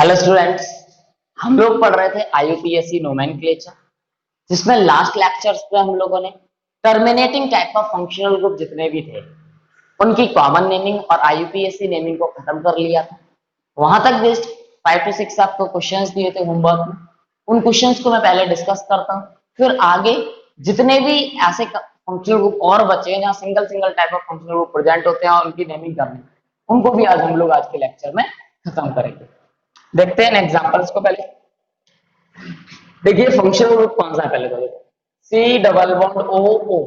Hello students, हम लोग पढ़ रहे थे आईयूपीएसी नोमेनक्लेचर, जिसमें लास्ट लेक्चर्स में हम लोगों ने terminating type of functional group जितने भी थे उनकी कॉमन नेमिंग और आईयूपीएसी नेमिंग को खत्म कर लिया था। वहां तक बेस्ड 5 to 6 आपको क्वेश्चंस दिए थे होमवर्क में। उन क्वेश्चंस को मैं पहले डिस्कस करता हूँ, फिर आगे जितने भी ऐसे फंक्शनल ग्रुप और बचे हैं जहाँ single single type of functional group present होते हैं और उनकी नेमिंग करनी, उनको भी आज हम लोग आज के लेक्चर में खत्म करेंगे। देखते हैं एग्जांपल्स को। पहले देखिए फंक्शनल ग्रुप कौन सा है, पहले तो देखो सी डबल बॉन्ड ओ ओ।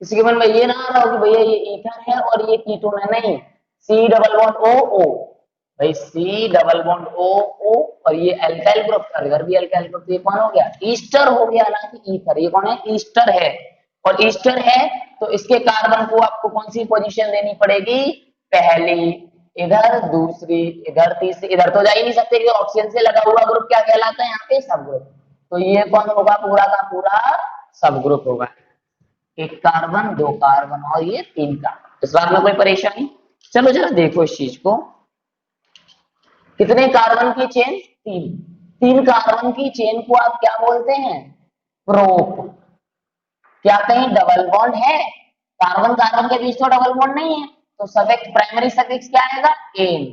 किसी के मन में ये ना आ रहा हो कि भैया ये ईथर है और ये कीटोन है, नहीं, सी डबल बॉन्ड ओ ओ, भाई सी डबल बॉन्ड ओ ओ, और ये एल्काइल ग्रुप का इधर भी एल्काइल ग्रुप, ये कौन हो गया, ईस्टर हो गया ना कि ईथर। ये कौन है, ईस्टर है, और ईस्टर है तो इसके कार्बन को आपको कौन सी पोजीशन देनी पड़ेगी, पहली, इधर दूसरी, इधर तीसरी, इधर तो जा ही नहीं सकते कि ऑक्सीजन से लगा हुआ ग्रुप क्या कहलाता है यहाँ पे, सब ग्रुप। तो ये कौन होगा, पूरा का पूरा सब ग्रुप होगा। एक कार्बन, दो कार्बन और ये तीन कार्बन। इस बात में कोई परेशानी? चलो जरा देखो इस चीज को। कितने कार्बन की चेन, तीन। तीन कार्बन की चेन को आप क्या बोलते हैं, प्रोप। क्या कहीं डबल बॉन्ड है, कार्बन कार्बन के बीच तो डबल बॉन्ड नहीं है, तो सफिक्स, प्राइमरी सफिक्स क्या आएगा, एन।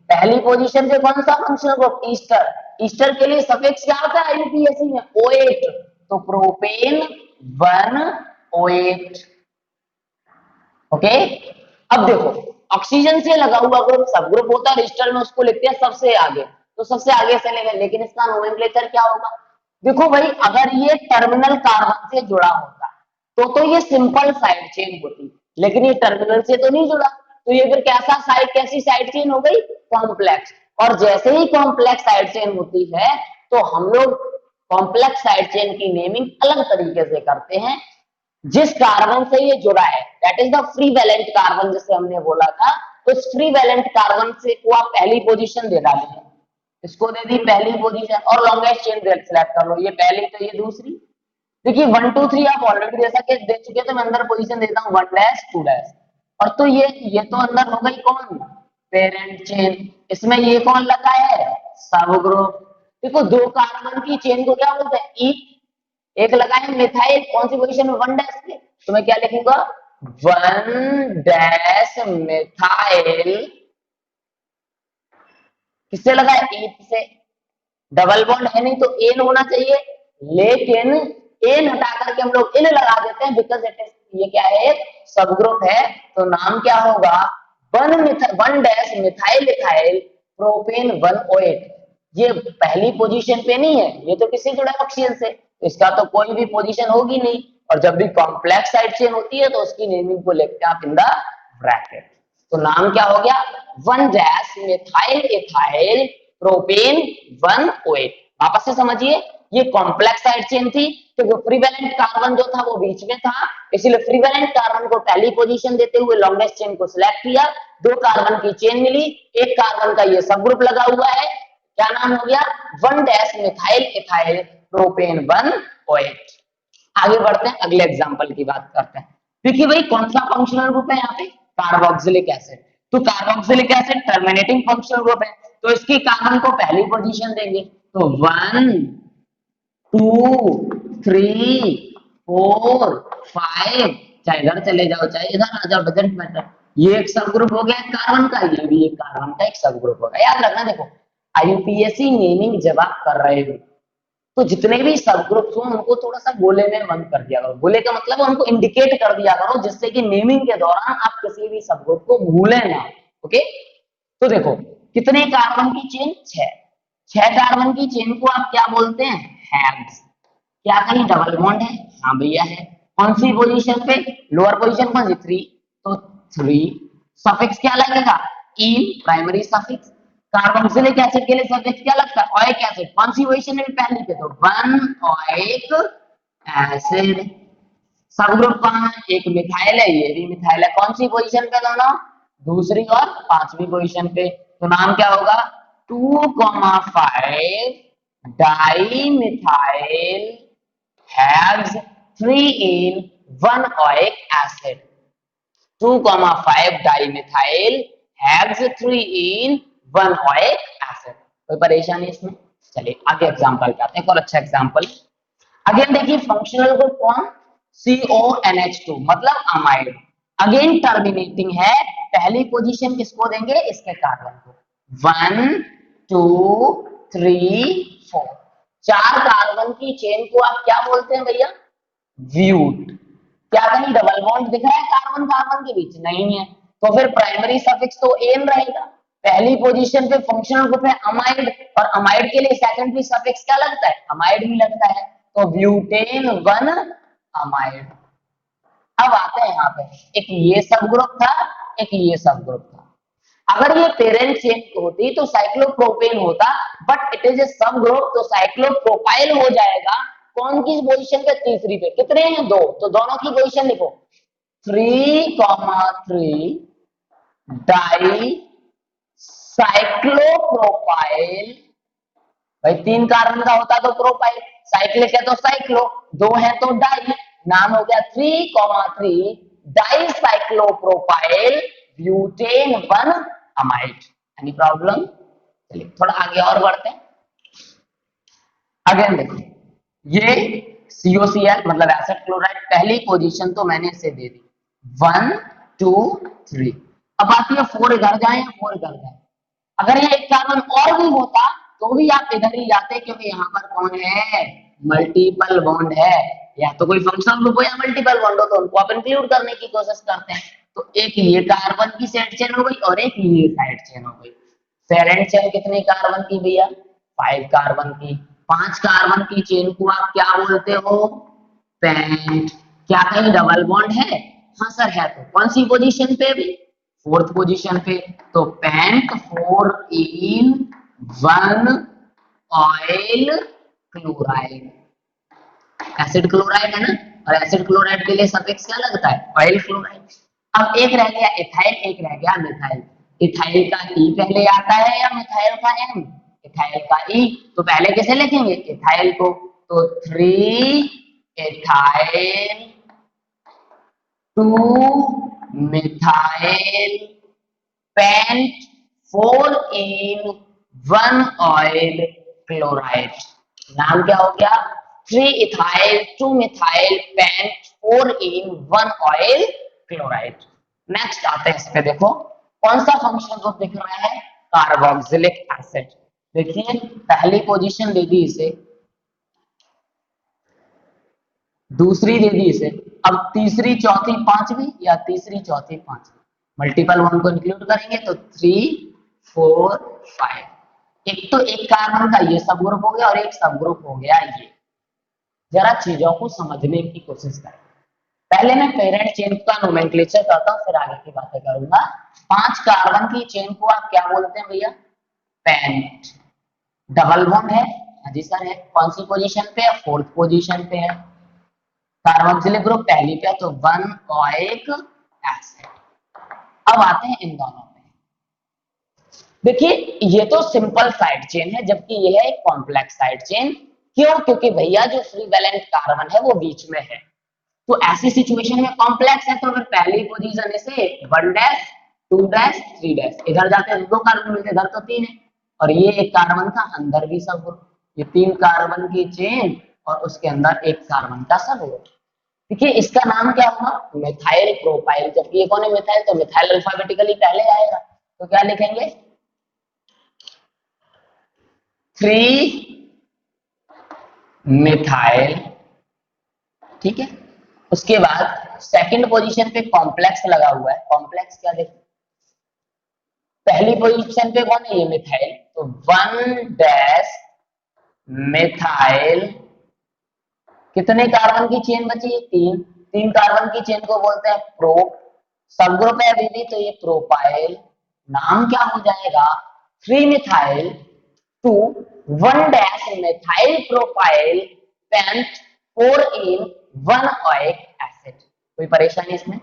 पहली पोजीशन पे कौन सा फंक्शनल ग्रुप, ईस्टर। ईस्टर के लिए सफिक्स क्या होता है आईयूपीएसी में, O8, तो प्रोपेन 1 OH। ओके, अब देखो ऑक्सीजन से लगा हुआ ग्रुप सब ग्रुप होता है, ईस्टर में उसको लिखते हैं सबसे आगे, तो सबसे आगे से लेंगे, लेकिन इसका नोमेनक्लेचर क्या होगा। देखो भाई, अगर ये टर्मिनल कार्बन से जुड़ा होता तो ये सिंपल साइड चेन होती, लेकिन ये टर्मिनल से तो नहीं जुड़ा, तो ये फिर कैसा साइड, कैसी साइड चेन हो गई, कॉम्प्लेक्स। और जैसे ही कॉम्प्लेक्स साइड चेन होती है तो हम लोग कॉम्प्लेक्स साइड चेन की नेमिंग अलग तरीके से करते हैं। जिस कार्बन से ये जुड़ा है that is the free valent carbon, जैसे हमने बोला था, तो इस फ्री वैलेंट कार्बन से को आप पहली पोजीशन दे डालिए, इसको दे दी पहली पोजीशन, और लॉन्गेस्ट चेन सेलेक्ट कर लो, ये पहली तो ये दूसरी। देखिए 1 2 3 आप ऑलरेडी जैसा कि दे चुके, तो मैं अंदर पोजीशन देता हूँ 1 डैश 2 डैश, और तो ये तो अंदर हो गई कौन, पेरेंट चेन। इसमें ये कौन लगा है, सब ग्रुप। देखो दो कार्बन की चेन को क्या बोलते हैं, ई। एक लगा है मिथाइल, कौन सी पोजीशन में, 1 डैश पे, तो मैं क्या लिखूंगा, 1 डैश मिथाइल। किससे लगा है, ईथ से। डबल बॉन्ड है नहीं तो एन होना चाहिए, लेकिन एन हटा करके हम लोग इन लगा देते हैं, बिकॉज इट इज, ये क्या है, सब ग्रुप है, तो नाम क्या होगा, 1 dash methyl ethyl propane 1 OH। ये पहली पोजीशन पे नहीं है, ये तो किसी जुड़ा ऑक्सीजन से, तो इसका तो कोई भी पोजीशन होगी नहीं, और जब भी कॉम्प्लेक्स साइड चेन होती है तो उसकी नेमिंग को लेते हैं आप इन द ब्रैकेट। तो नाम क्या हो गया, 1 dash methyl ethyl propane 1 OH। वापस से समझिए, ये कॉम्प्लेक्स साइड चेन थी, तो जो फ्री वैलेंट कार्बन जो था वो बीच में था, इसलिए फ्री वैलेंट कार्बन को पहली पोजीशन देते हुए लॉन्गेस्ट चेन को सिलेक्ट किया, दो कार्बन की चेन मिली, एक कार्बन का ये सब ग्रुप लगा हुआ है, क्या नाम हो गया, 1 dash methyl ethyl propane 1 OH। आगे बढ़ते हैं, अगले एग्जांपल की बात करते हैं। देखिए भाई कौन सा फंक्शनल ग्रुप है यहाँ पे, कार्बोक्सिलिक एसिड। तो carboxylic acid terminating functional group है, तो इसकी कार्बन को पहली पोजीशन देंगे, तो 1 2 3 4 5, चाहे इधर चले जाओ चाहे इधर आ जाओ, डजंट मैटर। ये एक सब ग्रुप हो गया कार्बन का, ये भी एक कार्बन का एक सब ग्रुप होगा। याद रखना, देखो आईयूपीएसी नेमिंग जब आप कर रहे हो तो जितने भी सब ग्रुप्स हो उनको थोड़ा सा गोले में बंद कर दिया करो। गोले का मतलब उनको इंडिकेट कर दिया करो, जिससे कि नेमिंग के दौरान आप किसी भी सब ग्रुप को भूले ना। ओके, तो देखो कितने कार्बन की चेन, 6 कार्बन की चेन को आप क्या बोलते हैं, हैब्स। क्या कहीं डबल बॉन्ड है, हाँ भैया है। कौन सी पोजीशन पे, लोअर पोजीशन कौन सी, 3, तो 3। सफिक्स क्या लगेगा, इन, प्राइमरी सफिक्स। कार्बोक्सिलिक एसिड के लिए सफिक्स क्या लगता है, ओइक एसिड। कौन सी पोजीशन में पहली पे, तो 1 ओइक एसिड। सब ग्रुप कौन है, एक मिथाइल है, ये भी मिथाइल है। कौन सी पोजीशन पे दोनों, दूसरी और पांचवी पोजीशन पे, तो नाम क्या होगा, 2,5 di methyl haves 3 in 1 oic acid। 2,5 dimethyl haves 3 in 1 oic acid। कोई परेशानी इसमें? चलिए आगे एग्जांपल पे आते हैं, और अच्छा एग्जांपल। अगेन देखिए फंक्शनल ग्रुप कौन, CONH2 मतलब अमाइड। अगेन टर्मिनेटिंग है, पहली पोजीशन किसको देंगे, इसके कार्बन को। 1 2 3 4, 4 कार्बन की चेन को आप क्या बोलते हैं भैया, व्यूट। क्या कहीं डबल बॉन्ड दिख रहा है कार्बन कार्बन के बीच, नहीं है, तो फिर प्राइमरी सफिक्स तो एन रहेगा। पहली पोजीशन पे फंक्शनल ग्रुप है अमाइड, और अमाइड के लिए सेकेंडरी सफिक्स क्या लगता है, अमाइड ही लगता है, तो ब्यूटेन 1 अमाइड। अब आते हैं यहाँ पे, एक ये सब ग्रुप था, एक ये सब ग्रुप था। अगर ये पेरेंट चेन होती तो साइक्लोप्रोपेन होता, बट इट इज ए सब ग्रुप, तो साइक्लोप्रोपाइल हो जाएगा। कौन की पोजीशन पे, तीसरी पे। कितने हैं, दो, तो दोनों की पोजीशन लिखो, 3,3 डाई साइक्लोप्रोपाइल। भाई 3 कार्बन का होता तो प्रोपाइल, साइक्लिक है तो साइक्लो, 2 है तो डाई, नाम हो गया 3,3 di cyclopropyl butane 1 amide. Any problem? चलिए थोड़ा आगे और बढ़ते हैं। अगेन देखो, ये COCl मतलब एसिड क्लोराइड, पहली पोजीशन तो मैंने इसे दे दी 1 2 3। अब आती है 4 इधर जाए या 4 इधर जाए। अगर ये एक कार्बन और भी होता तो भी आप इधर ही जाते, क्योंकि यहाँ पर कौन है, मल्टीपल बॉन्ड है। या तो कोई फंक्शनल ग्रुप हो या मल्टीपल बॉन्ड हो, तो उनको आप इंक्लूड करने की कोशिश करते हैं। तो एक ये कार्बन की साइड चेन हो गई और एक ये साइड चेन हो गई। पेरेंट चेन कितने कार्बन की भैया, 5 कार्बन की। 5 कार्बन की चेन को आप क्या बोलते हो, पेंट। क्या कहीं डबल बॉन्ड है, हाँ सर है, तो कौन सी पोजीशन पे भी, 4th पोजीशन पे, तो paint 4 en 1 oil chloride. Acid chloride है ना, और एसिड क्लोराइड के लिए सफिक्स क्या लगता है, ऑयल क्लोराइड। अब एक रह गया इथाइल, एक रह गया मिथाइल। इथाइल का ई पहले आता है या मिथाइल का एम, इथाइल का ई, तो पहले किसे लिखेंगे, इथाइल को, तो 3 ethyl 2 methyl paint 4 en 1 oil chloride. नाम क्या हो गया, 3 ethyl 2 methyl paint 4 en 1 oil chloride. Next आते हैं इस पे, देखो कौन सा फंक्शन ग्रुप दिख रहा है, कार्बोक्सिलिक एसिड। देखिए पहली पोजीशन दे दी इसे, दूसरी दे दी इसे, अब तीसरी चौथी पांचवी या तीसरी चौथी पांचवी, मल्टीपल वन को इंक्लूड करेंगे तो 3 4 5। एक तो एक कार्बन का ये सब ग्रुप हो गया और एक सब ग्रुप हो गया ये। जरा चीजों को समझने की कोशिश करें। पहले मैं पेरेंट चेन का नोमेनक्लेचर करता हूं, फिर आगे की बातें करूंगा। 5 कार्बन की चेन को आप क्या बोलते हैं भैया, पेंट। डबल बॉन्ड है, हाँ जी सर है, कौन सी पोजीशन पे है, 4th पोजीशन पे है। कार्बोक्सिलिक ग्रुप पहली पे, तो 1 ओइक एसिड। अब आते हैं इन दोनों पे। देखिए ये तो सिंपल साइड चेन है, जबकि ये है एक कॉम्प्लेक्स साइड चेन। क्यों, क्योंकि भैया जो फ्री वैलेंट कार्बन है वो बीच में है, तो ऐसी सिचुएशन में कॉम्प्लेक्स है, तो अगर पहली पोजीशन इसे 1 डैश 2 डैश 3 डैश, इधर जाते हैं 2 कार्बन मिलते, इधर तो 3 है, और ये एक कार्बन का अंदर भी सब ग्रुप, ये 3 कार्बन की चेन और उसके अंदर एक कार्बन का सब ग्रुप। देखिए इसका नाम क्या होगा, मिथाइल प्रोपाइल। जबकि ये कौन है, मिथाइल, तो मिथाइल अल्फाबेटिकली पहले आएगा, तो क्या लिखेंगे, 3 मिथाइल। ठीक है, उसके बाद सेकंड पोजीशन पे कॉम्प्लेक्स लगा हुआ है, कॉम्प्लेक्स क्या देखो, पहली पोजीशन पे कौन है, ये मिथाइल, तो 1 डैश मिथाइल। कितने कार्बन की चेन बची है, 3। 3 कार्बन की चेन को बोलते हैं प्रोप। सब ग्रुप है अभी भी, तो ये प्रोपाइल। नाम क्या हो जाएगा, 3 methyl 2 1 dash methyl propyl pent 4 en 1 oic acid. कोई परेशानी इसमें,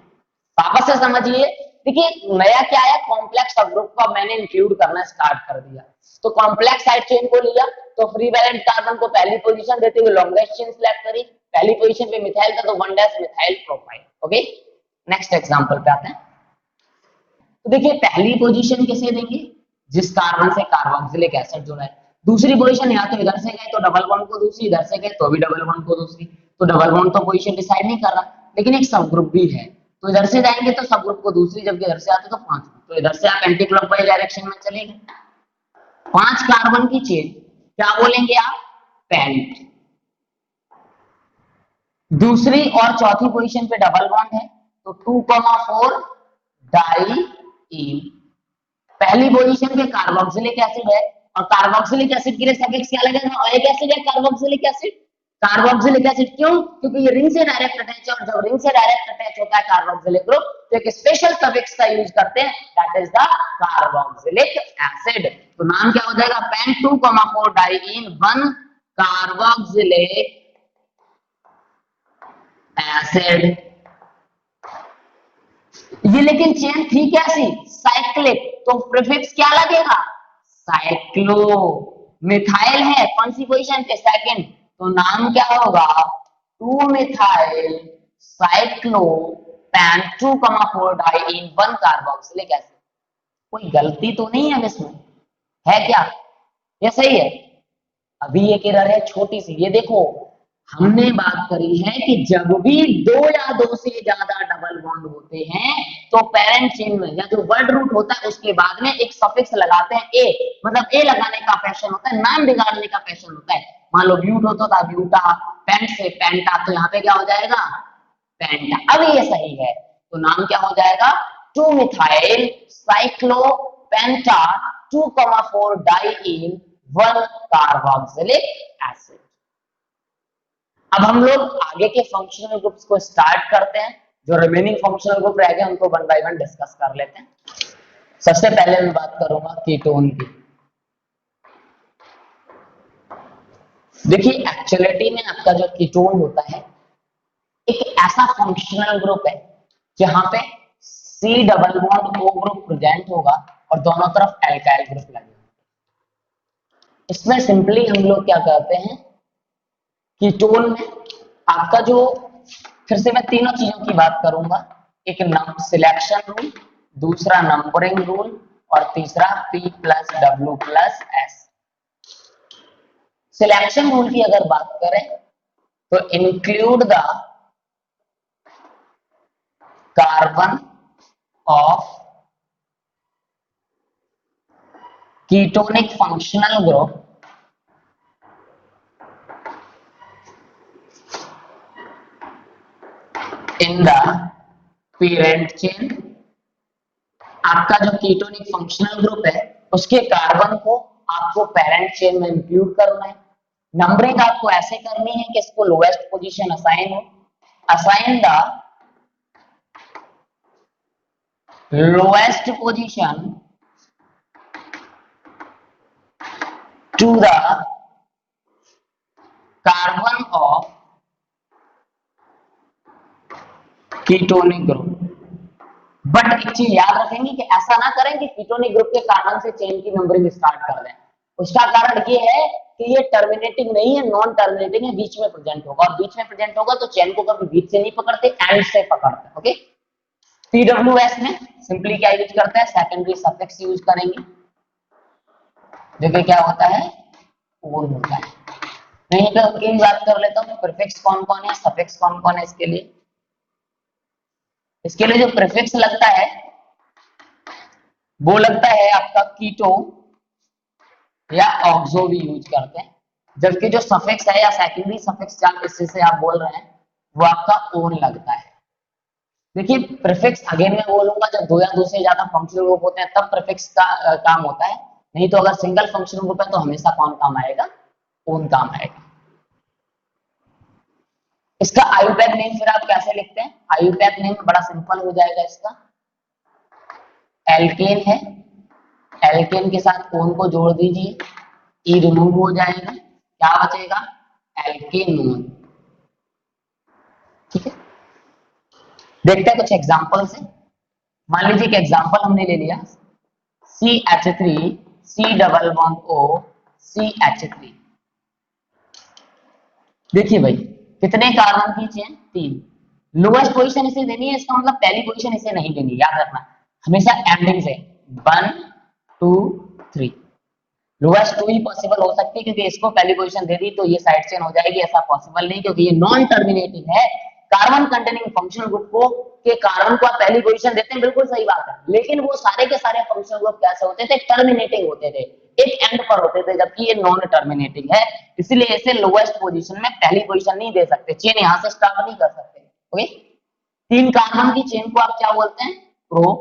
वापस से समझिए। देखिए नया क्या है, कॉम्प्लेक्स सब ग्रुप को मैंने इंक्लूड करना स्टार्ट कर दिया। तो कॉम्प्लेक्स साइड चेन को लिया, तो फ्री वैलेंट कार्बन को पहली पोजीशन देते हुए लॉन्गेस्ट चेन सिलेक्ट करी, पहली पोजीशन पे मिथाइल था तो 1 dash methyl propyl. Okay, next example पे आते हैं। तो देखिए पहली पोजीशन किसे देंगे, जिस कार्बन से कार्बोक्सिलिक एसिड जुड़ा है। दूसरी पोजीशन या तो इधर से गए तो डबल बॉन्ड को दूसरी, इधर से गए तो भी डबल बॉन्ड को दूसरी। तो डबल बॉन्ड तो पोजीशन डिसाइड नहीं कर रहा, लेकिन एक सब ग्रुप भी है, तो इधर से जाएंगे तो सब ग्रुप को दूसरी, जबकि इधर से आते तो पांचवी, तो इधर से आप एंटी क्लॉकवाइज डायरेक्शन में चलेंगे। 5 कार्बन की चेन क्या बोलेंगे आप? पेंट। दूसरी और चौथी पोजीशन पे डबल बॉन्ड है, तो 2,4 डाइईन। पहली पोजीशन पे कार्बोक्सिलिक एसिड है, और कार्बोक्सिलिक एसिड के लिए सफिक्स क्या लगेगा? ओएक एसिड है कार्बोक्सिलिक एसिड। कार्बोक्सिलिक एसिड क्यों? क्योंकि ये रिंग से डायरेक्ट अटैच है, और जब रिंग से डायरेक्ट अटैच होता है कार्बोक्सिलिक ग्रुप तो एक स्पेशल सफिक्स का यूज करते हैं, that is the carboxylic acid. तो नाम क्या हो जाएगा? Pent 2,4 diene 1 carboxylic acid. ये लेकिन चेन थी कैसी? साइक्लिक, तो प्रीफिक्स क्या लगेगा? साइक्लो। मिथाइल है कौन सी पोजीशन पे? सेकंड, तो नाम क्या होगा? 2 methyl cyclo pen 2,4 diene 1 carboxylic acid. कोई गलती तो नहीं है इसमें? है क्या? ये सही है। अभी एक एरर है छोटी सी, ये देखो, हमने बात करी है कि जब भी 2 या 2 से ज्यादा डबल बॉन्ड होते हैं तो पेरेंट चेन में या जो वर्ड रूट होता है उसके बाद में एक सफिक्स लगाते हैं ए, मतलब ए लगाने का फैशन होता है, नाम बिगाड़ने का फैशन होता है। मान लो ब्यूट होता था ब्यूटा, पेंट से पेंटा, तो यहाँ पे क्या हो जाएगा? पेंटा। अब ये सही है, तो नाम क्या हो जाएगा? 2 methyl cyclopenta 2,4 diene 1 carboxylic acid. अब हम लोग आगे के फंक्शनल ग्रुप्स को स्टार्ट करते हैं। जो रिमेनिंग फंक्शनल ग्रुप रह गए उनको वन बाय वन डिस्कस कर लेते हैं। सबसे पहले मैं बात करूंगा कीटोन की। देखिए एक्चुअलिटी में आपका जो कीटोन होता है एक ऐसा फंक्शनल ग्रुप है जहां पे C double bond O group present होगा और दोनों तरफ एल्काइल ग्रुप लगेगा। इसमें सिंपली हम लोग क्या करते हैं, कीटोन में आपका जो, फिर से मैं तीनों चीजों की बात करूंगा, एक सिलेक्शन रूल, दूसरा नंबरिंग रूल, और तीसरा P+W+S। सिलेक्शन रूल की अगर बात करें तो include the carbon of ketonic functional group in the parent chain. आपका जो कीटोनिक फंक्शनल ग्रुप है उसके कार्बन को आपको पेरेंट चेन में इंक्लूड करना है। नंबरिंग आपको ऐसे करनी है कि इसको लोएस्ट पोजीशन असाइन हो। Assign the lowest position to the carbon of ketonic group. But एक चीज याद रखेंगे कि ऐसा ना करें कि कीटोनिक ग्रुप के कार्बन से चेन की नंबरिंग स्टार्ट कर दें। उसका कारण ये है कि ये टर्मिनेटिंग नहीं है, नॉन टर्मिनेटिंग है, बीच में प्रेजेंट होगा, और बीच में प्रेजेंट होगा तो चेन को कभी बीच से नहीं पकड़ते, एंड से पकड़ते हैं। ओके, पीडब्ल्यूएस में सिंपली क्या यूज करते हैं? सेकेंडरी सफिक्स यूज करेंगे, जो कि क्या होता है? ओन होता है। नहीं तो उनकी बात कर लेता हूँ, प्रीफिक्स कौन कौन है, सफिक्स कौन कौन है इसके लिए। इसके लिए जो प्रीफिक्स लगता है वो लगता है आपका कीटो या ऑक्सो भी यूज करते हैं, जबकि जो सफिक्स है या सेकेंडरी सफिक्स जिससे आप बोल रहे हैं वो आपका ओन लगता है। देखिए प्रीफिक्स अगेन मैं बोलूंगा जब 2 या 2 से ज्यादा फंक्शनल ग्रुप होते हैं तब प्रीफिक्स का काम होता है, नहीं तो अगर सिंगल फंक्शनल ग्रुप है तो हमेशा कौन काम आएगा? ओन काम आएगा। इसका आयुपैक नेम फिर आप कैसे लिखते हैं? आयुपैक नेम बड़ा सिंपल हो जाएगा इसका, एल्केन है, एल्केन के साथ ओन को जोड़ दीजिए, ई रिमूव हो जाएगा, क्या बचेगा? एल्केनोन। ठीक है, देखते हैं कुछ एग्जांपल से। मान लीजिए कि एग्जांपल हमने ले लिया CH3 C double bond O CH3। देखिए भाई कितने कार्बन की चेन? 3। लोएस्ट पोजीशन इसे देनी है, इसका मतलब पहली पोजीशन इसे नहीं देनी, याद रखना हमेशा एंडिंग से 1 2 3। लोएस्ट 2 ही पॉसिबल हो सकती है क्योंकि इसको पहली पोजीशन दे दी तो ये साइड चेन हो जाएगी, ऐसा पॉसिबल नहीं क्योंकि ये नॉन टर्मिनेटिंग है। कार्बन कंटेनिंग फंक्शनल ग्रुप को के कार्बन को आप पहली पोजीशन देते हैं, बिल्कुल सही बात है, लेकिन वो सारे के सारे फंक्शनल ग्रुप कैसे होते थे, टर्मिनेटिंग होते थे, एक एंड पर होते थे, जबकि ये नॉन टर्मिनेटिंग है, इसलिए इसे लोएस्ट पोजीशन में पहली पोजीशन नहीं दे सकते, चेन यहां से स्टार्ट नहीं कर सकते। ओके, 3 कार्बन की चेन को आप क्या बोलते हैं, प्रो।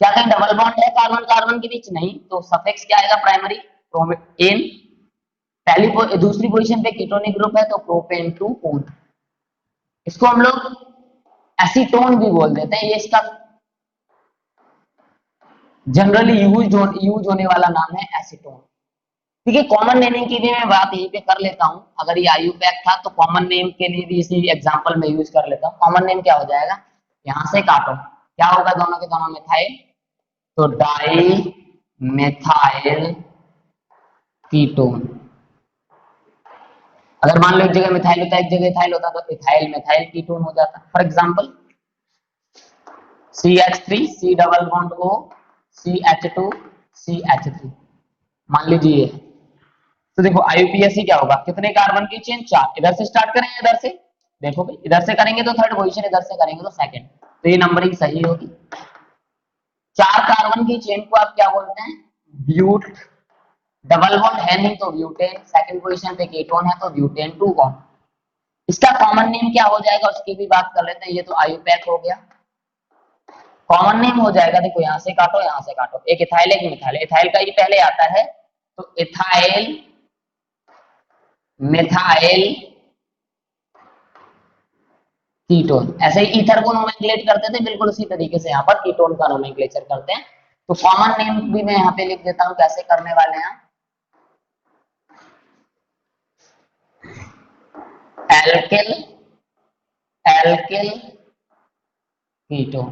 क्या कहीं डबल बॉन्ड है कार्बन कार्बन के बीच, नहीं, तो सफिक्स क्या आएगा, प्राइमरी प्रोमेन। दूसरी पोजीशन पे कीटोनिक ग्रुप है तो प्रोपेन टू ओन, इसको हम लोग एसीटोन भी बोल देते हैं, ये इसका जनरली यूज होने वाला नाम है एसीटोन। ठीक है, कॉमन नेमिंग की भी मैं बात यहीं पे कर लेता हूं, अगर ये आयुपैक था तो कॉमन नेम के लिए भी इसी एग्जांपल में यूज कर लेता हूं। कॉमन नेम क्या हो जाएगा, यहां से काटो, क्या होगा, दोनों के दोनों मिथाइल, तो डाई मिथाइल कीटोन। अगर मान लो एक जगह मिथाइल होता है एक जगह इथाइल होता तो इथाइल मिथाइल कीटोन हो जाता। For example CH3 C double bond O CH2 CH3, मान लीजिए। तो देखो IUPAC क्या होगा, कितने कार्बन की चेन, 4। इधर से स्टार्ट करेंगे, इधर से देखो भाई, इधर से करेंगे तो थर्ड पोजीशन, इधर से करेंगे तो सेकंड, तो ये नंबरिंग सही होगी। 4 कार्बन की चेन को आप क्या बोलते हैं, ब्यूट। डबल बॉन्ड है नहीं तो ब्यूटेन, सेकंड पोजीशन पे कीटोन है तो ब्यूटेन 2 बॉन्ड। इसका कॉमन नेम क्या हो जाएगा उसकी भी बात कर लेते हैं, ये तो आयुपैक हो गया। कॉमन नेम हो जाएगा, देखो यहां से काटो यहां से काटो, एक इथाइल एक मिथाइल, इथाइल का ये पहले आता है तो इथाइल मिथाइल कीटोन। ऐसे ही ईथर को नोमेनक्लेट करते थे, बिल्कुल उसी तरीके से यहाँ पर कीटोन का नोमेनक्लेचर करते हैं। तो कॉमन नेम भी मैं यहाँ पे लिख देता हूँ, कैसे करने वाले हैं, एल्किल एल्किल कीटोन।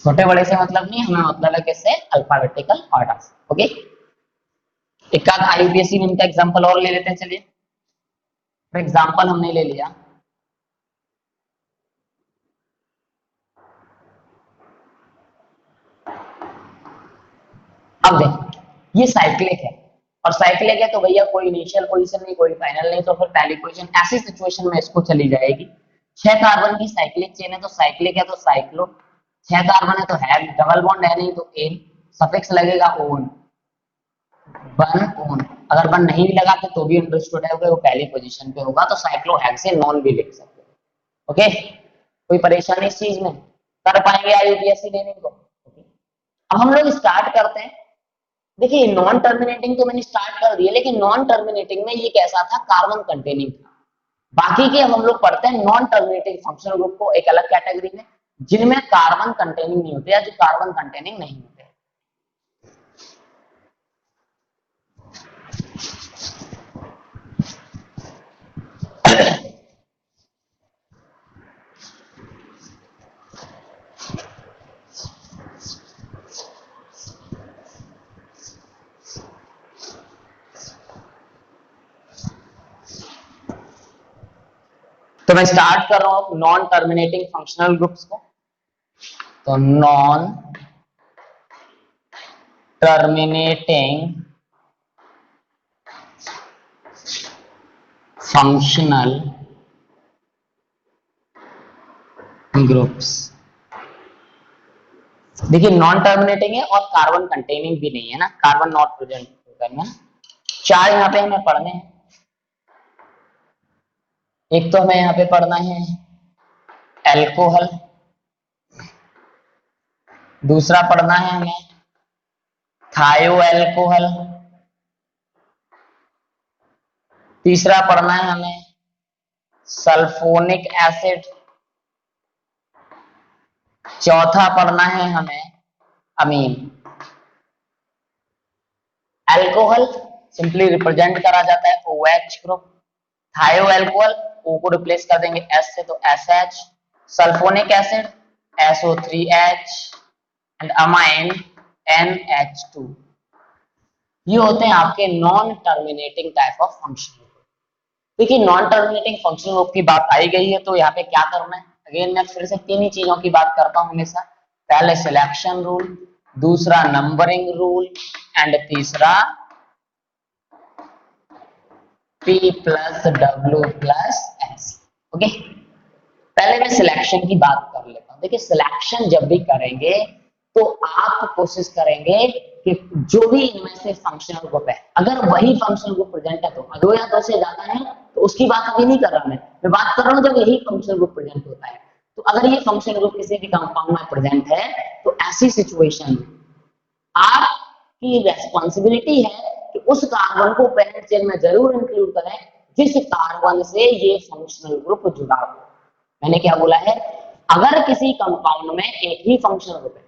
छोटे बड़े से मतलब नहीं, हमें मतलब है किससे, अल्फाबेटिकल ऑर्डर से। ओके, एक आध आईयूपीएसी में इनका एग्जांपल और ले लेते हैं, चलिए। फॉर एग्जांपल हमने ले लिया, अब देख ये साइक्लिक है, और साइक्लिक है तो भैया कोई इनिशियल पोजीशन नहीं कोई फाइनल नहीं, तो फिर पहली पोजीशन, ऐसी सिचुएशन में इसको चली जाएगी। 6 कार्बन की साइक्लिक चेन है तो साइक्लिक है तो साइक्लो, 6 कार्बन है तो है, डबल बॉन्ड है नहीं तो एन, सफिक्स लगेगा ओन, वन ओन। अगर वन नहीं भी लगाते तो भी अंडरस्टूड है, वो पहली पोजीशन पे होगा, तो साइक्लोहेक्सेन नॉन भी लिख सकते हैं। ओके, कोई परेशानी इस चीज में, कर पाएंगे आईयूपीएसी देने को। अब हम लोग स्टार्ट करते हैं। देखिए नॉन टर्मिनेटिंग तो मैंने स्टार्ट कर दिया, लेकिन नॉन टर्मिनेटिंग में ये कैसा था, कार्बन कंटेनिंग था। बाकी के हम लोग पढ़ते हैं नॉन टर्मिनेटिंग फंक्शनल ग्रुप को एक अलग कैटेगरी में, जिनमें कार्बन कंटेनिंग नहीं होते या जो कार्बन कंटेनिंग नहीं होते। तो मैं स्टार्ट कर रहा हूं नॉन टर्मिनेटिंग फंक्शनल ग्रुप्स को। तो नॉन टर्मिनेटिंग फंक्शनल ग्रुप्स, देखिए नॉन टर्मिनेटिंग है और कार्बन कंटेनिंग भी नहीं है ना, कार्बन नॉट प्रेजेंट करना। 4 यहाँ पे हमें पढ़ने हैं। एक तो हमें यहाँ पे पढ़ना है एल्कोहल, दूसरा पढ़ना है हमें थायो एल्कोहल, तीसरा पढ़ना है हमें सल्फोनिक एसिड, चौथा पढ़ना है हमें अमीन। एल्कोहल सिंपली रिप्रेजेंट करा जाता है OH ग्रुप, थायो एल्कोहल O को रिप्लेस कर देंगे S से तो SH, sulphonic acid SO3H and amine NH2। ये होते हैं आपके non terminating type of function group. देखिए नॉन टर्मिनेटिंग फंक्शन ग्रुप की बात आई गई है तो यहाँ पे क्या करना है, अगेन मैं फिर से 3 ही चीजों की बात करता हूँ हमेशा। पहले सिलेक्शन रूल, दूसरा नंबरिंग रूल, एंड तीसरा P plus W plus S। Okay, पहले मैं सिलेक्शन की बात कर लेता हूं। देखिए सिलेक्शन जब भी करेंगे तो आप कोशिश करेंगे कि जो भी इनमें से फंक्शनल ग्रुप है, अगर वही फंक्शनल ग्रुप प्रेजेंट है तो, दो या दो से ज्यादा है तो उसकी बात अभी नहीं कर रहा मैं बात कर रहा हूं जब यही फंक्शनल ग्रुप प्रेजेंट होता है। तो अगर ये फंक्शनल ग्रुप किसी भी कंपाउंड में प्रेजेंट है तो ऐसी सिचुएशन में आपकी रेस्पॉन्सिबिलिटी है कि उस कार्बन को पेरेंट चेन में जरूर इंक्लूड करें जिस कार्बन से ये फंक्शनल ग्रुप जुड़ा हो। मैंने क्या बोला है, अगर किसी कंपाउंड में एक ही फंक्शनल ग्रुप है,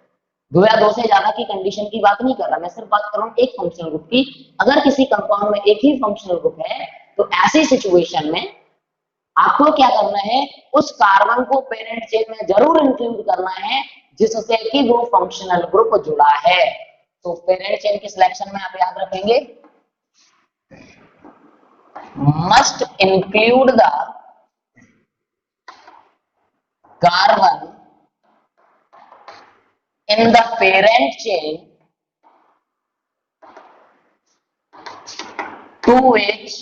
दो या दो से ज्यादा की कंडीशन की बात नहीं कर रहा, मैं सिर्फ बात कर रहा हूं एक फंक्शनल ग्रुप की। अगर किसी कंपाउंड में एक ही फंक्शनल ग्रुप है तो ऐसी सिचुएशन में आपको क्या करना है, उस कार्बन को पेरेंट चेन में जरूर इंक्लूड करना है जिससे कि वो फंक्शनल ग्रुप जुड़ा है। तो पेरेंट चेन के सिलेक्शन में आप याद रखेंगे, must include the carbon in the parent chain to which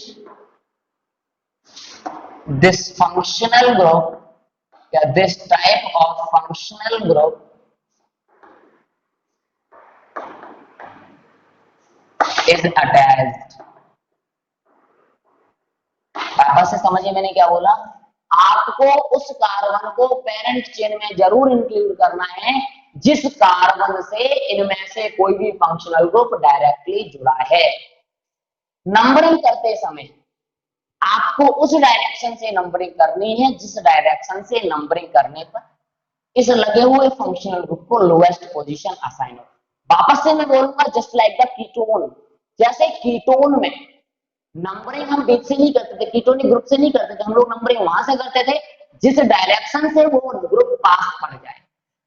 this functional group या this type of functional group is attached। वापस से समझिए मैंने क्या बोला, आपको उस कार्बन को पेरेंट चेन में जरूर इंक्लूड करना है जिस कार्बन से इनमें से कोई भी फंक्शनल ग्रुप डायरेक्टली जुड़ा है। नंबरिंग करते समय आपको उस डायरेक्शन से नंबरिंग करनी है जिस डायरेक्शन से नंबरिंग करने पर इस लगे हुए फंक्शनल ग्रुप को लोएस्ट पोजीशन असाइन हो। वापस से मैं बोलूंगा जस्ट लाइक द कीटोन, जैसे कीटोन में नंबरिंग हम बीच से नहीं करते थे, कीटोनिक ग्रुप से नहीं करते थे, हम लोग नंबरिंग वहां से करते थे जिस डायरेक्शन से वो ग्रुप पास पड़ जाए।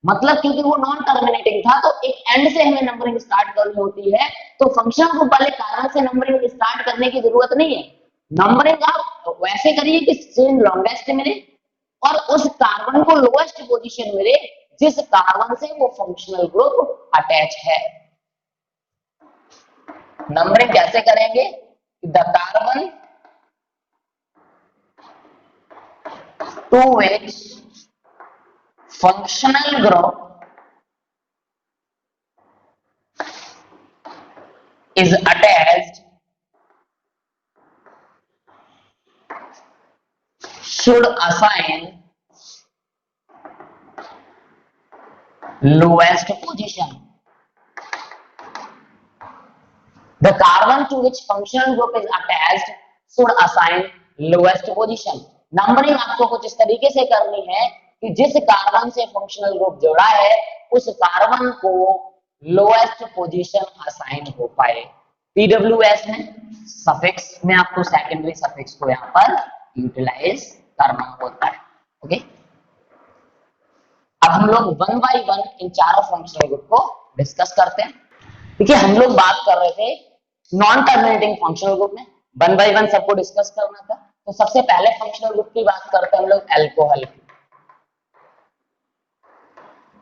मतलब क्योंकि वो नॉन टर्मिनेटिंग था तो एक एंड से हमें नंबरिंग स्टार्ट करनी होती है, तो फंक्शनल ग्रुप वाले कार्बन से नंबरिंग स्टार्ट करने की जरूरत नहीं है। नंबरिंग आप वैसे करिए कि चेन लॉन्गेस्ट मिले और उस कार्बन को लोएस्ट पोजीशन मिले जिस कार्बन से वो फंक्शनल ग्रुप अटैच है। नंबरिंग कैसे करेंगे, the carbon to which functional group is attached should assign lowest position। The carbon to which functional group is attached should assign lowest position। Numbering आपको कुछ इस तरीके से करनी है कि जिस कार्बन से फंक्शनल ग्रुप जोड़ा है उस कार्बन को लोएस्ट पोजीशन असाइन हो पाए। पीडब्ल्यूएस में सफिक्स में आपको सेकेंडरी सफिक्स को यहाँ पर यूटिलाइज करना होता है। ओके, अब हम लोग वन बाय वन इन चारों फंक्शनल ग्रुप को डिस्कस करते हैं। देखिए हम लोग बात कर रहे थे नॉन टर्मिनेटिंग फंक्शनल ग्रुप में, वन बाय वन सबको डिस्कस करना था। तो सबसे पहले फंक्शनल ग्रुप की बात करते हैं हम लोग अल्कोहल की।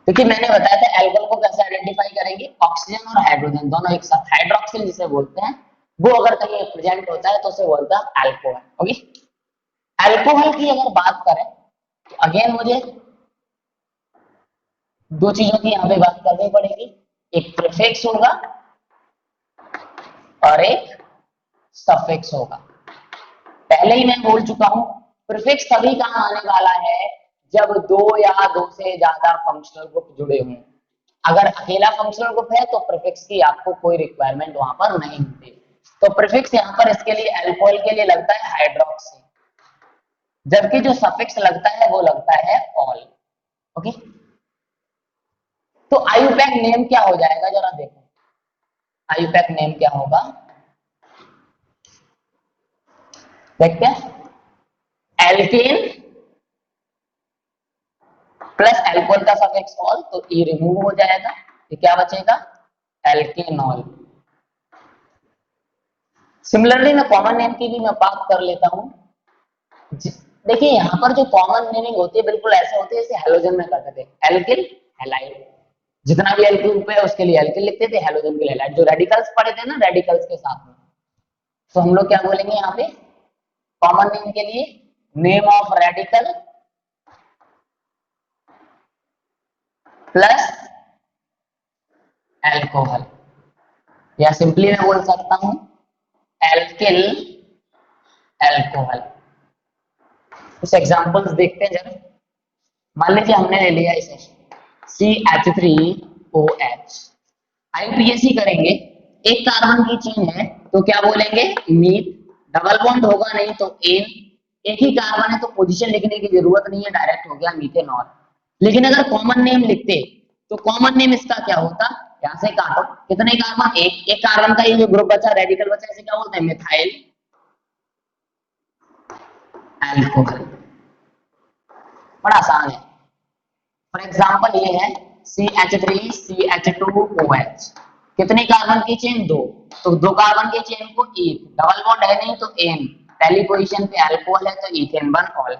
क्योंकि मैंने बताया था अल्कोहल को कैसे आइडेंटिफाई करेंगे, ऑक्सीजन और हाइड्रोजन दोनों एक साथ, हाइड्रोक्सिल जिसे बोलते हैं, वो अगर कहीं प्रेजेंट होता है तो उसे बोलता है अल्कोहल। ओके, अल्कोहल की अगर बात करें तो अगेन मुझे दो चीजों की यहाँ पे बात करनी पड़ेगी, एक प्रीफिक्स होगा और एक सफिक्स होगा। पहले ही मैं बोल चुका हूं प्रीफिक्स तभी काम आने वाला है जब दो या दो से ज्यादा फंक्शनल ग्रुप जुड़े हों। अगर अकेला फंक्शनल ग्रुप है तो प्रीफिक्स की आपको कोई रिक्वायरमेंट वहां पर नहीं होती। तो प्रीफिक्स यहाँ पर इसके लिए अल्कोहल के लिए लगता है हाइड्रोक्सी, जबकि जो सफिक्स लगता है वो लगता है ऑल। ओके, तो आयुपैक नेम क्या हो जाएगा जरा देखो, आयुपैक नेम क्या होगा देखते हैं, एल्केन प्लस अल्कोहल का सफिक्स ऑल, तो ई रिमूव हो जाएगा, तो क्या बचेगा एल्केनॉल। सिमिलरली मैं कॉमन नेम की भी मैं बात कर लेता हूं। देखिए यहाँ पर जो कॉमन नेमिंग होती है बिल्कुल ऐसे होती है जैसे हेलोजन में करते थे, एल्किल हैलाइड, जितना भी एल्किल ग्रुप है उसके लिए एल्किल लिखते थे, हेलोजन के लिए हैलाइड। जो रेडिकल्स पढ़े थे ना रेडिकल्स के साथ में, तो हम लोग क्या बोलेंगे यहाँ पे कॉमन नेम के लिए, name of radical plus alcohol, या सिंपली मैं बोल सकता हूं एल्किल एल्कोहल। कुछ एग्जांपल्स देखते हैं जरा। मान लीजिए हमने ले लिया इसे CH3OH, आईयूपीएसी करेंगे, एक कार्बन की चेन है तो क्या बोलेंगे मीथ, डबल बॉन्ड होगा नहीं तो एन, एक ही कार्बन है तो पोजीशन लिखने की जरूरत नहीं है, डायरेक्ट हो गया मीथेनॉल। लेकिन अगर कॉमन नेम लिखते तो कॉमन नेम इसका क्या होता, यहां से काटो, कितने कार्बन, एक, एक कार्बन का ये जो ग्रुप बचा रेडिकल बचा इसे क्या बोलते हैं मिथाइल एल्कोहल। बड़ा आसान है। फॉर एग्जाम्पल ये है CH3CH2OH, कितने कार्बन की चेन, दो, तो दो कार्बन की चेन को एक, डबल बॉन्ड है नहीं तो एन, पहली पोजीशन पे अल्कोहल है तो ethane one all.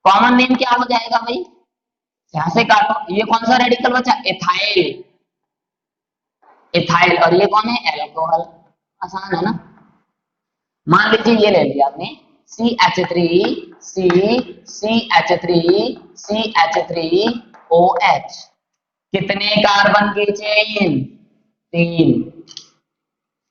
Common name क्या हो जाएगा भाई, यहां से काटो, ये कौन सा रेडिकल बचा एथाइल, एथाइल, और ये कौन है एल्कोहल। आसान है ना। मान लीजिए ये ले लिया आपने CH3 C CH3 CH3OH, कितने कार्बन की चेन, तीन।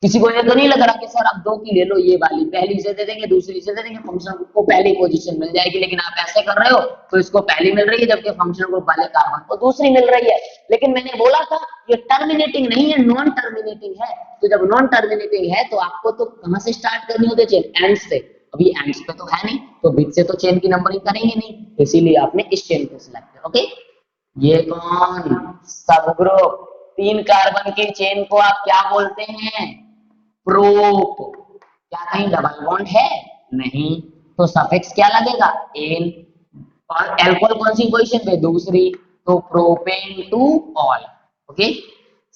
किसी को ये तो नहीं लग रहा कि सर अब दो की ले लो, ये वाली पहली से दे देंगे दूसरी से दे देंगे, फंक्शनल ग्रुप को पहली पोजीशन मिल जाएगी, लेकिन आप ऐसे कर रहे हो तो इसको पहली मिल रही है जबकि फंक्शनल ग्रुप वाले कार्बन को दूसरी मिल रही है। लेकिन मैंने बोला था ये टर्मिनेटिंग नहीं है, नॉन टर्मिनेटिंग है। तो जब नॉन टर्मिनेटिंग है तो आपको तो कहां से स्टार्ट करनी होती है चेन, एंड से। अभी एंड्स पे तो है नहीं तो बीच से तो चेन की नंबरिंग करेंगे नहीं, इसीलिए आपने इस चेन को सिलेक्ट किया। ओके, ये कौन सब ग्रुप, तीन कार्बन की चेन को आप क्या बोलते हैं, प्रोप। क्या कहीं डबल बॉन्ड है, नहीं, तो सफिक्स क्या लगेगा एन, और एल्कोहल कौन सी पोजीशन पे, दूसरी, तो propane two all. Okay,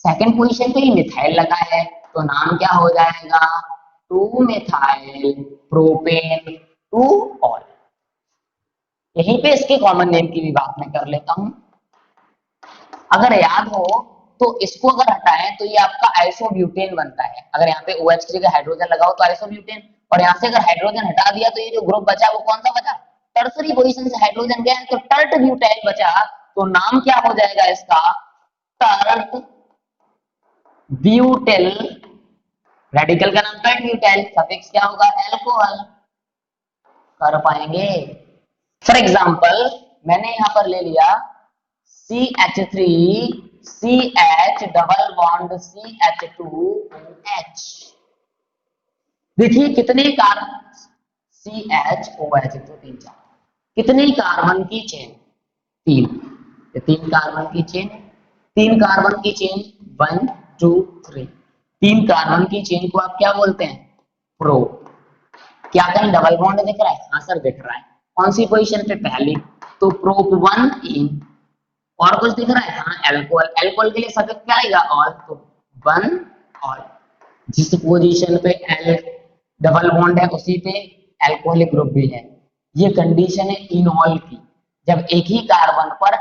second position पे ही मिथाइल लगा है तो नाम क्या हो जाएगा, two methyl propane two all. यहीं पे इसके कॉमन नेम की भी बात मैं कर लेता हूं। अगर याद हो तो इसको अगर हटाएं तो ये आपका आइसोब्यूटेन बनता है। अगर यहाँ पे OH की जगह हाइड्रोजन लगाओ तो आइसोब्यूटेन, और यहाँ से अगर हाइड्रोजन हटा दिया तो ये जो ग्रुप बचा वो कौन सा बचा, टर्सरी पोजीशन से हाइड्रोजन गया तो टर्ट ब्यूटाइल बचा, तो नाम क्या हो जाएगा इसका, टर्ट ब्यूटेल, रेडिकल का नाम टर्ट ब्यूटाइल, सफिक्स क्या होगा एल्कोहल। कर पाएंगे। फॉर एग्जाम्पल मैंने यहां पर ले लिया CH3 CH double bond CH2OH, देखिए कितने कार्बन, CHOH तो तीन चार, कितने कार्बन की चेन, तीन, ये तीन कार्बन की चेन, तीन कार्बन की चेन, 1 2 3, तीन कार्बन की चेन को आप क्या बोलते हैं, प्रो। क्या कहीं डबल बॉन्ड दिख रहा है, हाँ सर दिख रहा है, कौन सी पोजीशन पे, पहली, तो प्रोप वन इन, और कुछ दिख रहा है, हाँ एल्कोहल, एल्कोहल के लिए सफिक्स क्या आएगा ऑल, तो वन ऑल, जिस पोजीशन पे एल डबल बॉन्ड है उसी पे एल्कोहलिक ग्रुप भी है। ये कंडीशन है इनॉल की, जब एक ही कार्बन पर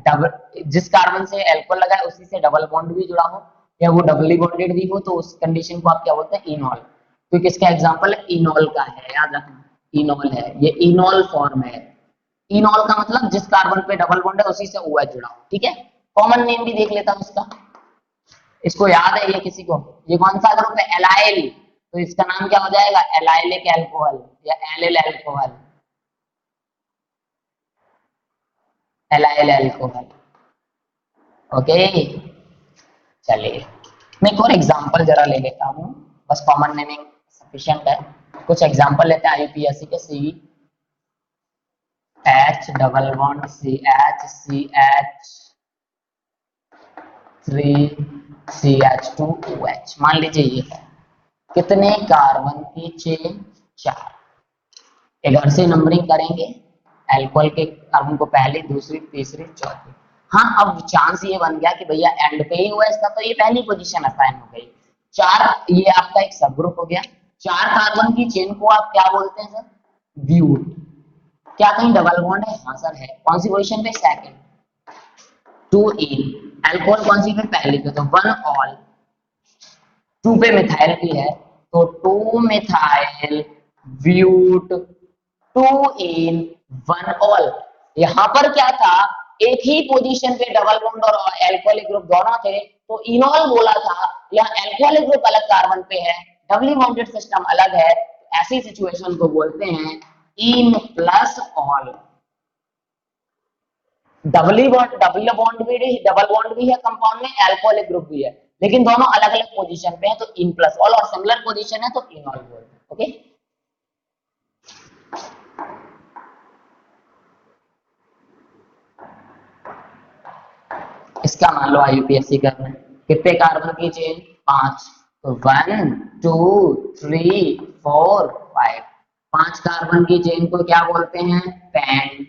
डबल, जिस कार्बन से एल्कोहल लगा है उसी से डबल बॉन्ड भी जुड़ा हो या वो डबली बॉन्डेड भी हो तो उस कंडीशन को आप क्या बोलते हैं इनॉल। तो किसका एग्जांपल इनॉल का है, याद रखना इनॉल है, ये इनॉल फॉर्म है। इनॉल का मतलब जिस कार्बन पे डबल बॉन्ड है उसी से OH जुड़ा हो, ठीक है। कॉमन नेम भी देख लेता हूं इसका, इसको याद है ये किसी को, ये कौन सा ग्रुप है एलाइल, तो इसका नाम क्या हो जाएगा एलाइलिक अल्कोहल या allyl alcohol, allyl alcohol. Okay, चलिए मैं एक और एग्जांपल जरा ले लेता हूं, बस कॉमन नेमिंग सफिशिएंट है। कुछ एग्जांपल लेते हैं आईयूपीएससी के, CH डबल बॉन्ड CH3CH2OH, मान लीजिए ये है, कितने कार्बन की चेन, चार, इधर से नंबरिंग करेंगे, एल्कोहल के कार्बन को पहली दूसरी तीसरी चौथी। हाँ अब चांस ये बन गया कि भैया एंड पे ही हुआ इसका तो ये पहली पोजीशन असाइन हो गई, चार, ये आपका एक सब ग्रुप हो गया। चार कार्बन की चेन को आप क्या बोलते हैं सर, ब्यूट। क्या कहीं डबल बॉन्ड है, हाँ सर है, कौन सी पोजीशन पे, सेकंड, टू इन, अल्कोहल कौन सी पे, पहली पे, तो वन ऑल। टू पे मिथाइल भी है, तो two methyl but, two en one ol. यहां पर क्या था, एक ही पोजीशन पे डबल बॉन्ड और एल्कोहलिक ग्रुप दोनों थे, तो इनॉल बोला था। यहाँ एल्कोहलिक ग्रुप अलग कार्बन पे है, डबली बॉन्डेड सिस्टम अलग है, ऐसी सिचुएशन को बोलते हैं in plus all. Double bond भी है कंपाउंड में, एल्कोहलिक ग्रुप भी है, लेकिन दोनों अलग अलग पोजीशन पे है, तो इन प्लस ऑल, और सिमिलर पोजीशन है तो इनॉल बोलते हैं। ओके, इसका मान लो आईयूपीएससी करना है, कितने कार्बन की चेन, 5, तो 1 2 3 4 5, 5 कार्बन की चेन को क्या बोलते हैं, पेंट।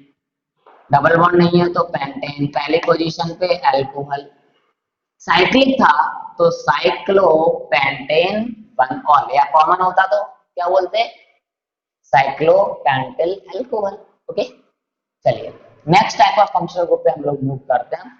डबल बॉन्ड नहीं है तो पेंटेन, पहले पोजीशन पे एल्कोहल। साइक्लिक था तो साइक्लोपेंटेन वन ऑल, या कॉमन होता तो क्या बोलते, साइक्लोपेंटिल एल्कोहल। ओके, चलिए next type of functional group पे हम लोग मूव करते हैं।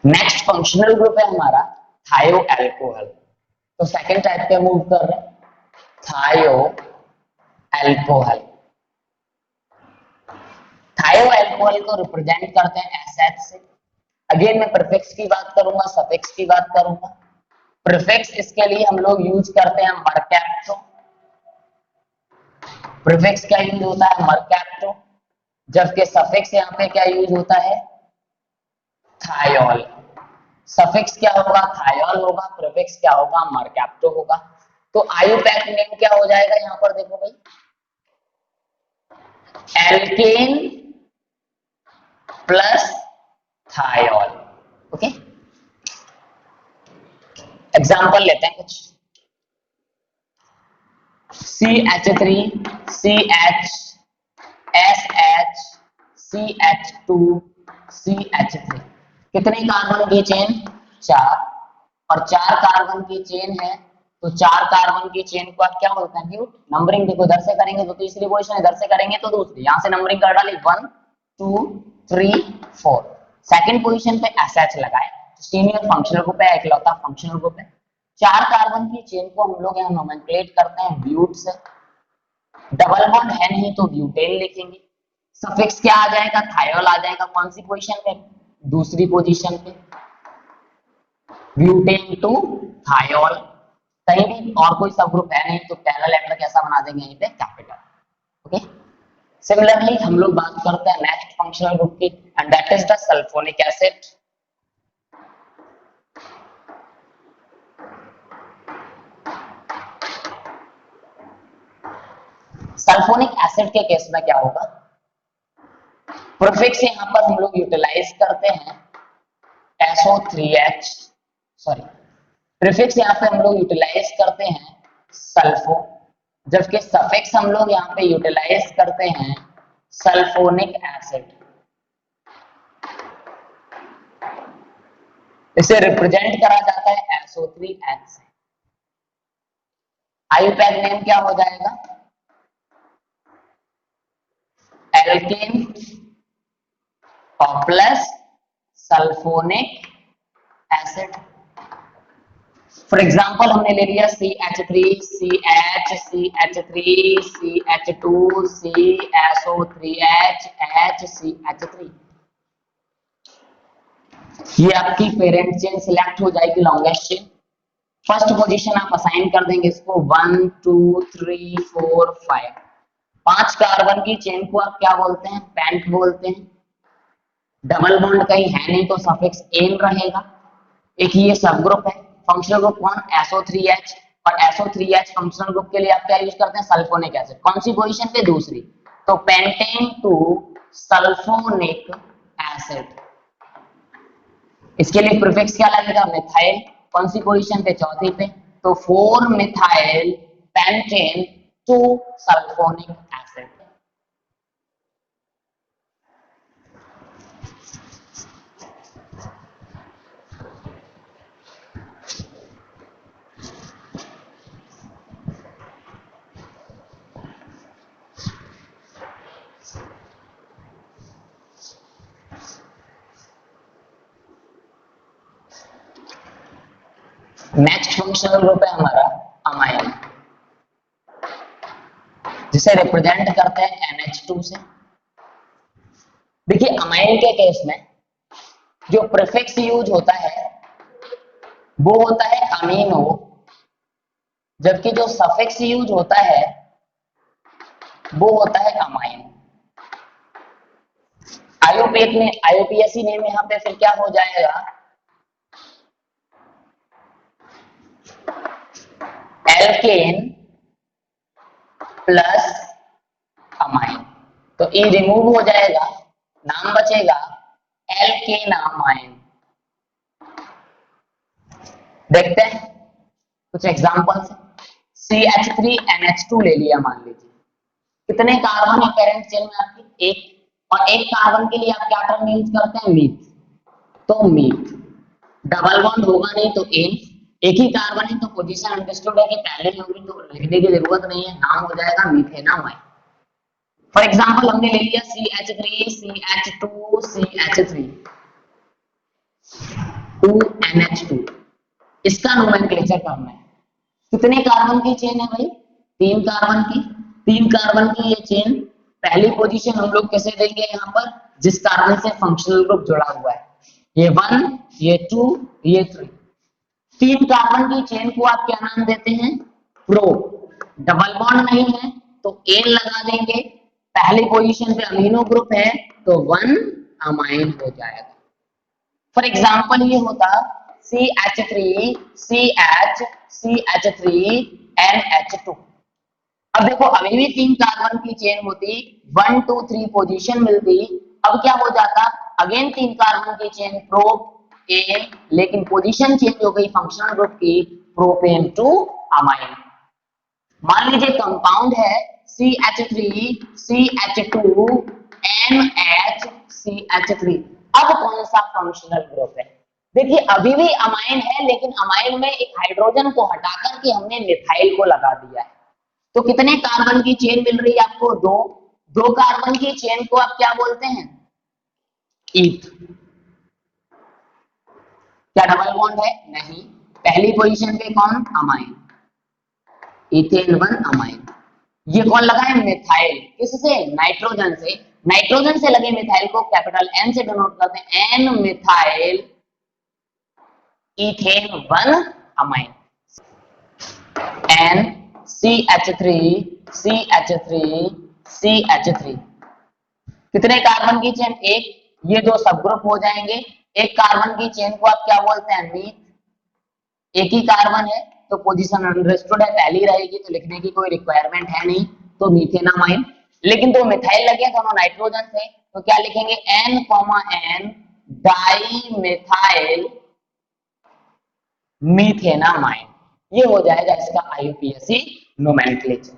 नेक्स्ट फंक्शनल ग्रुप है हमारा थायो एल्कोहल। तो सेकेंड टाइप पे मूव कर रहे हैं, थायो एल्कोहल। थायो एल्कोहल को रिप्रेजेंट करते हैं एसएच से। अगेन मैं प्रीफिक्स की बात करूंगा, सफिक्स की बात करूंगा। प्रीफिक्स इसके लिए हम लोग यूज करते हैं मर्कैप्टो। प्रीफिक्स क्या यूज होता है, मर्कैप्टो, जबकि सफिक्स यहाँ पे क्या यूज होता है, थायोल। सफिक्स क्या होगा, थायोल होगा, प्रीफिक्स क्या होगा, मर्कैप्टो होगा। तो आयुपैक नेम क्या हो जाएगा, यहाँ पर देखो भाई, alkene plus thiol. Okay, example लेते हैं कुछ, CH3 CH SH CH2 CH3, कितने कार्बन की चेन, 4, और 4 कार्बन की चेन है, तो 4 कार्बन की चेन को आप क्या बोलते हैं, ब्यूट। नंबरिंग देखो, इधर से करेंगे तो तीसरी पोजीशन, इधर से करेंगे तो दूसरी, यहां से नंबरिंग कर डाली 1 2 3 4, सेकंड पोजीशन पे SH लगाए, तो सीनियर फंक्शनल ग्रुप है, इकलौता फंक्शनल ग्रुप है। 4 कार्बन की चेन को हम लोग यहाँ नोमेनक्लेट करते हैं ब्यूट से, डबल बॉन्ड है नहीं तो ब्यूटेन लिखेंगे। सफिक्स क्या आ जाएगा, थायोल आ जाएगा, कौन सी पोजीशन पे, दूसरी पोजीशन पे, ब्यूटेन टू थायोल। कहीं भी और कोई सब ग्रुप है नहीं तो पहला लेटर कैसा बना देंगे, यहीं पे कैपिटल। ओके, सिमिलरली हम लोग बात करते हैं नेक्स्ट फंक्शनल ग्रुप की, and that is the sulphonic acid. Sulphonic acid के केस में क्या होगा, प्रीफिक्स यहाँ पर हम लोग यूटिलाइज करते हैं SO3H, सॉरी, प्रीफिक्स यहाँ पे हम लोग यूटिलाइज करते हैं सल्फो, जबकि सफिक्स हम लोग यहाँ पे यूटिलाइज करते हैं सल्फोनिक एसिड। इसे रिप्रेजेंट करा जाता है SO3H से। आयुपैक नेम क्या हो जाएगा, alkene plus sulphonic acid. For example हमने ले लिया CH3 CH CH3 CH2 CSO3H H CH3, ये आपकी पेरेंट चेन सिलेक्ट हो जाएगी, लॉन्गेस्ट चेन। फर्स्ट पोजीशन आप असाइन कर देंगे इसको 1 2 3 4 5, 5 कार्बन की चेन को आप क्या बोलते हैं, पेंट बोलते हैं। डबल बॉन्ड कहीं है नहीं तो सफिक्स एन रहेगा। एक ये सब ग्रुप है, फंक्शनल ग्रुप कौन, SO3H, और SO3H फंक्शनल ग्रुप के लिए आप क्या यूज करते हैं, सल्फोनिक एसिड, कौन सी पोजीशन पे, दूसरी, तो पेंटेन टू सल्फोनिक एसिड। इसके लिए प्रीफिक्स क्या लगेगा, मिथाइल, कौन सी पोजीशन पे, चौथी पे, तो 4 methyl pentane two sulphonic acid. Next functional group है हमारा अमाइन, जिसे रिप्रेजेंट करते हैं NH2 से। देखिए अमाइन के केस में जो प्रीफिक्स यूज होता है वो होता है अमीनो, जबकि जो सफिक्स यूज होता है वो होता है अमाइन। आईयूपीएसी नेम यहाँ पे फिर क्या हो जाएगा, एल्केन प्लस अमाइन। तो ई रिमूव हो जाएगा, नाम बचेगा एल्केनामाइन। देखते हैं कुछ एग्जांपल्स। CH3NH2 ले लिया मान लीजिए, कितने कार्बन है पेरेंट चेन में आपकी, एक, और एक कार्बन के लिए आप क्या टर्म यूज करते हैं, मीथ। तो मीथ, डबल बॉन्ड होगा नहीं तो एन, एक ही कार्बन है तो पोजीशन अंडरस्टूड है कि पहले में होगी तो लिखने की जरूरत नहीं है, नाम हो जाएगा मीथेनामाइन। फॉर एग्जांपल हमने ले लिया CH3 CH2 CH3 2NH2, इसका नोमेनक्लेचर करना है। कितने कार्बन की चेन है भाई, तीन कार्बन की, तीन कार्बन की ये चेन, पहली पोजीशन हम लोग कैसे देंगे यहाँ पर, जिस कार्बन से फंक्शनल ग्रुप जुड़ा हुआ है, ये 1 ये 2 ये 3, तीन कार्बन की चेन को आप क्या नाम देते हैं, प्रो। डबल बॉन्ड नहीं है तो एन लगा देंगे, पहली पोजीशन पे अमीनो ग्रुप है तो 1 अमाइन हो जाएगा। फॉर एग्जाम्पल ये होता CH3 CH CH3 NH2। अब देखो अभी भी तीन कार्बन की चेन होती, 1 2 3 पोजीशन मिलती, अब क्या हो जाता, अगेन तीन कार्बन की चेन प्रोप एन, लेकिन पोजीशन चेंज हो गई फंक्शनल ग्रुप की, प्रोपेन टू अमाइन। मान लीजिए कंपाउंड है CH3 CH2 NHCH3, अब कौन सा फंक्शनल ग्रुप है, देखिए अभी भी अमाइन है लेकिन अमाइन में एक हाइड्रोजन को हटाकर के हमने मिथाइल को लगा दिया है। तो कितने कार्बन की चेन मिल रही है आपको, दो, दो कार्बन की चेन को आप क्या बोलते हैं, ईथ। क्या डबल बॉन्ड है, नहीं, पहली पोजीशन पे कौन, अमाइन, इथेन 1 अमाइन। ये कौन लगा है, मिथाइल, किससे, नाइट्रोजन से, नाइट्रोजन से लगे मिथाइल को कैपिटल एन से डिनोट करते हैं, N methyl ethane 1 amine, N CH3 CH3 CH3। कितने कार्बन की चेन, एक, ये दो सब ग्रुप हो जाएंगे, एक कार्बन की चेन को आप क्या बोलते हैं, मीथ, एक ही कार्बन है तो पोजीशन अंडरस्टूड है, पहली रहेगी तो लिखने की कोई रिक्वायरमेंट है नहीं, तो मीथेनामाइन। लेकिन दो मिथाइल लगे दोनों नाइट्रोजन से, तो क्या लिखेंगे, N, डाई मिथाइल मीथेनामाइन। ये हो जाएगा इसका आईयूपीएसी नोमेनक्लेचर।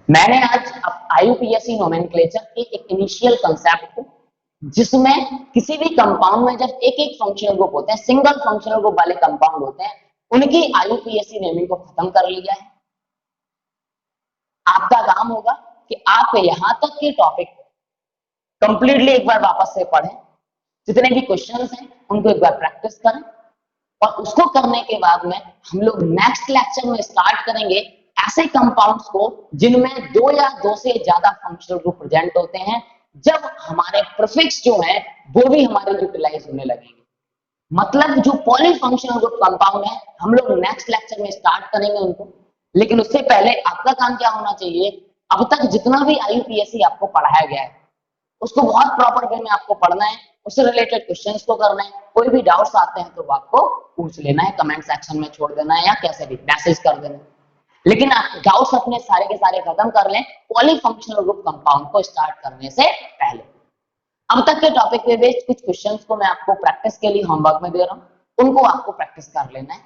मैंने आज आईयूपीएसी नोमेनक्लेचर के एक इनिशियल कंसेप्ट को, जिसमें किसी भी कंपाउंड में जब एक एक फंक्शनल ग्रुप होते हैं, सिंगल फंक्शनल ग्रुप वाले कंपाउंड होते हैं, उनकी आईयूपीएसी नेमिंग को खत्म कर लिया है। आपका काम होगा कि आप यहां तक के टॉपिक को कंप्लीटली एक बार वापस से पढ़ें, जितने भी क्वेश्चंस हैं उनको एक बार प्रैक्टिस करें, और उसको करने के बाद में हम लोग नेक्स्ट लेक्चर में स्टार्ट करेंगे ऐसे कंपाउंड्स को जिनमें दो या दो से ज्यादा फंक्शनल ग्रुप प्रेजेंट होते हैं, जब हमारे प्रीफिक्स जो है वो भी हमारे यूटिलाइज होने लगेंगे। मतलब जो पॉलीफंक्शनल ग्रुप कंपाउंड है हम लोग नेक्स्ट लेक्चर में स्टार्ट करेंगे उनको, लेकिन उससे पहले आपका काम क्या होना चाहिए, अब तक जितना भी आईयूपीएससी आपको पढ़ाया गया है उसको बहुत प्रॉपर वे में आपको पढ़ना है, उससे रिलेटेड क्वेश्चंस को करना है, कोई भी डाउट्स आते हैं तो आपको पूछ लेना है, कमेंट सेक्शन में छोड़ देना है या कैसे भी मैसेज कर देना है। लेकिन आप डाउट्स अपने सारे के सारे खत्म कर लें पॉलीफंक्शनल ग्रुप कंपाउंड को स्टार्ट करने से पहले। अब तक के टॉपिक पे बेस्ड कुछ क्वेश्चंस को मैं आपको प्रैक्टिस के लिए होमवर्क में दे रहा हूं, उनको आपको प्रैक्टिस कर लेना है।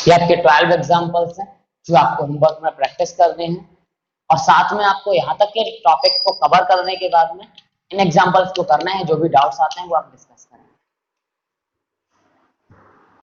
ये आपके 12 एग्जांपल्स हैं जो आपको होमवर्क में प्रैक्टिस करने हैं, और साथ में आपको यहाँ तक के टॉपिक को कवर करने के बाद में इन एग्जांपल्स को करना है, जो भी डाउट्स आते हैं वो आप डिस्कस करें।